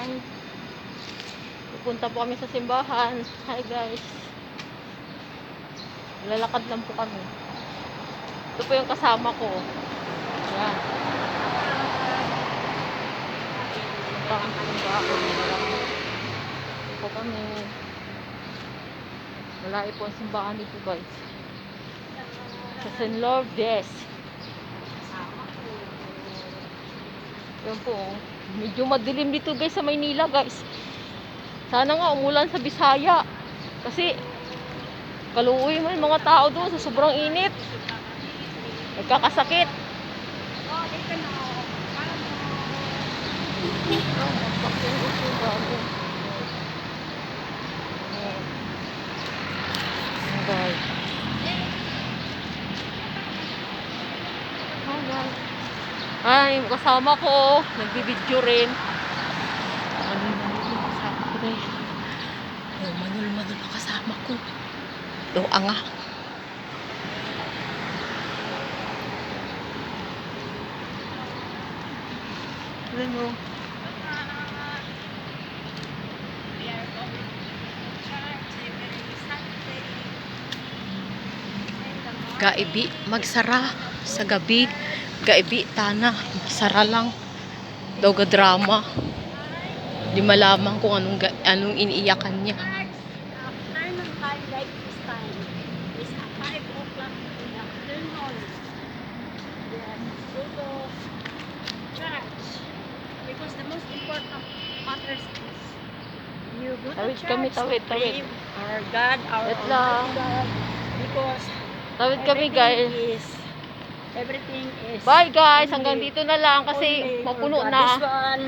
simbahan. Pupunta po kami sa simbahan. Hi guys. Lalakad lang po kami. Ito po yung kasama ko. Yan. Punta kami sa simbahan. Ito po kami. Malaki po ang simbahan dito guys. Sa St. Lourdes. Yan po. Medyo madilim dito guys sa Maynila guys. Sana nga umulan sa Bisaya. Kasi kaluoy mo yung mga tao doon sa sobrang init. Nagkakasakit. Ay, kasama ko. Nagbibideo rin. Manul ang kasama ko. Doa nga. Alam mo. Gaibi, magsara sa gabi. Gaibi, tana. Magsara lang. Daw ga drama. Di malaman kung anong iniiyakan niya. Afternoon time like this time is at 5 o'clock in the afternoon. Then go to church because the most important matters is you go to Tawid church kami, tawid. pray our God, our Wait lang. God, because Tawid kami guys. everything is Bye guys, only- hanggang dito na lang kasi only for mapuno God. na. This one